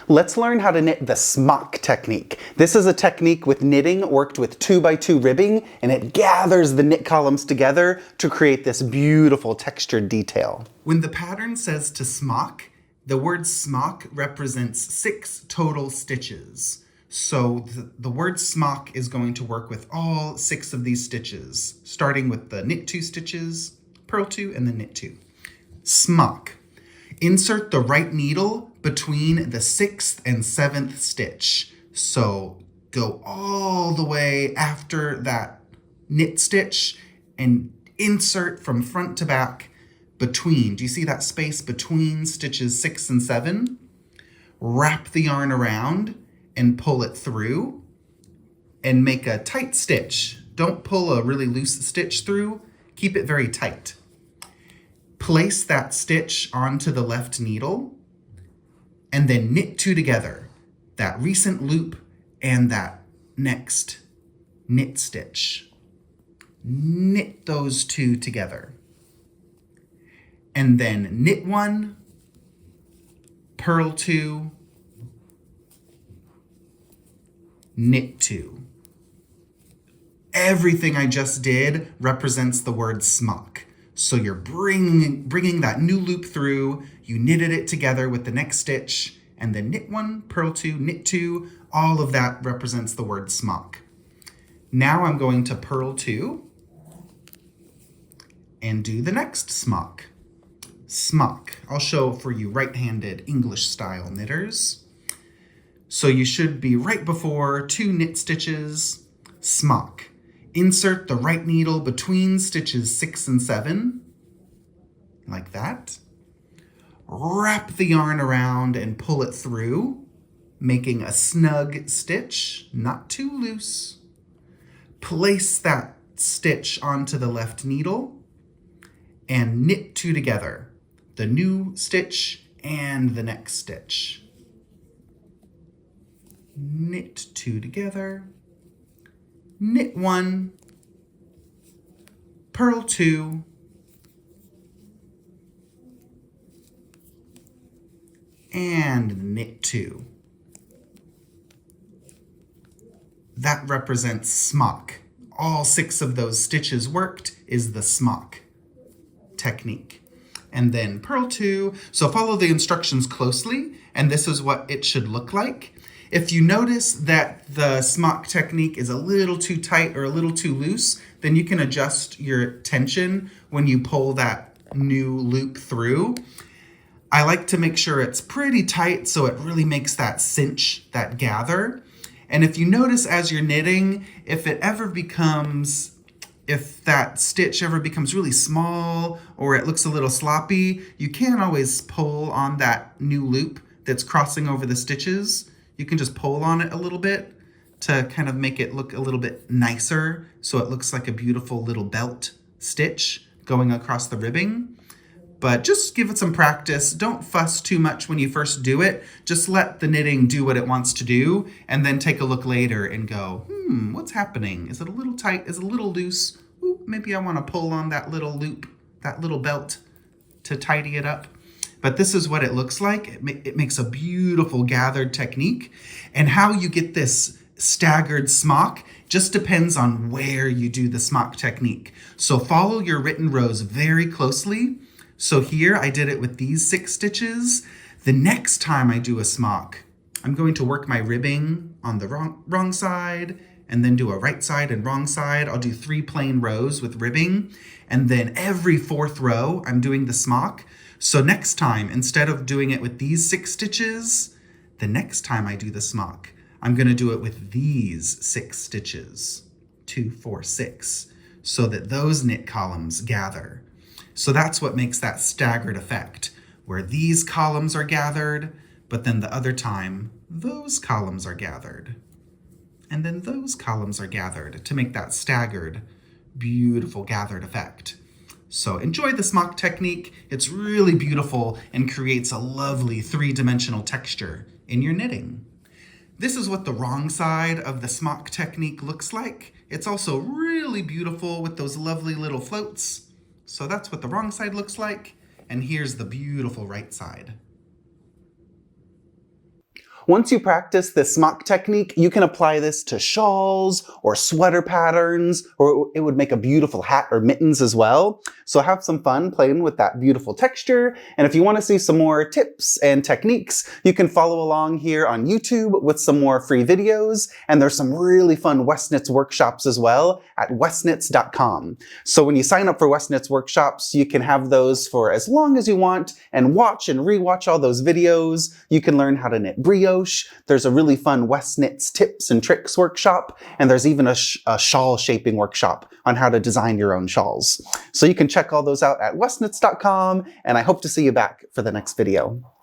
Let's learn how to knit the smock technique. This is a technique with knitting worked with 2x2 ribbing, and it gathers the knit columns together to create this beautiful textured detail. When the pattern says to smock, the word smock represents 6 total stitches. So the word smock is going to work with all 6 of these stitches, starting with the knit 2 stitches, purl 2, and then knit 2. Smock. Insert the right needle between the 6th and 7th stitch. So go all the way after that knit stitch and insert from front to back between. Do you see that space between stitches 6 and 7? Wrap the yarn around and pull it through and make a tight stitch. Don't pull a really loose stitch through. Keep it very tight. Place that stitch onto the left needle and then knit 2 together, that recent loop and that next knit stitch. Knit those 2 together. And then knit 1, purl 2, knit 2. Everything I just did represents the word smock. So you're bringing that new loop through, you knitted it together with the next stitch, and then knit 1, purl 2, knit 2, all of that represents the word smock. Now I'm going to purl 2 and do the next smock. Smock. I'll show for you right-handed English style knitters. So you should be right before 2 knit stitches, smock. Insert the right needle between stitches 6 and 7, like that. Wrap the yarn around and pull it through, making a snug stitch, not too loose. Place that stitch onto the left needle and knit 2 together, the new stitch and the next stitch. Knit 2 together. Knit 1, purl 2, and knit 2. That represents smock. All 6 of those stitches worked is the smock technique. And then purl 2. So follow the instructions closely, and this is what it should look like. If you notice that the smock technique is a little too tight or a little too loose, then you can adjust your tension when you pull that new loop through. I like to make sure it's pretty tight so it really makes that cinch, that gather. And if you notice as you're knitting, if that stitch ever becomes really small or it looks a little sloppy, you can always pull on that new loop that's crossing over the stitches. You can just pull on it a little bit to kind of make it look a little bit nicer so it looks like a beautiful little belt stitch going across the ribbing. But just give it some practice. Don't fuss too much when you first do it. Just let the knitting do what it wants to do and then take a look later and go, what's happening? Is it a little tight? Is it a little loose? Ooh, maybe I want to pull on that little loop, that little belt to tidy it up. But this is what it looks like. It makes a beautiful gathered technique. And how you get this staggered smock just depends on where you do the smock technique. So follow your written rows very closely. So here I did it with these 6 stitches. The next time I do a smock, I'm going to work my ribbing on the wrong side and then do a right side and wrong side. I'll do 3 plain rows with ribbing. And then every 4th row, I'm doing the smock. So next time, instead of doing it with these 6 stitches, the next time I do the smock, I'm going to do it with these 6 stitches, 2, 4, 6, so that those knit columns gather. So that's what makes that staggered effect, where these columns are gathered, but then the other time, those columns are gathered. And then those columns are gathered to make that staggered, beautiful gathered effect. So enjoy the smock technique. It's really beautiful and creates a lovely 3-dimensional texture in your knitting. This is what the wrong side of the smock technique looks like. It's also really beautiful with those lovely little floats. So that's what the wrong side looks like. And here's the beautiful right side. Once you practice this smock technique, you can apply this to shawls or sweater patterns, or it would make a beautiful hat or mittens as well. So have some fun playing with that beautiful texture. And if you want to see some more tips and techniques, you can follow along here on YouTube with some more free videos. And there's some really fun Westknits workshops as well at westknits.com. So when you sign up for Westknits workshops, you can have those for as long as you want and watch and rewatch all those videos. You can learn how to knit brioche. There's a really fun Westknits tips and tricks workshop, and there's even a shawl shaping workshop on how to design your own shawls. So you can check all those out at westknits.com, and I hope to see you back for the next video.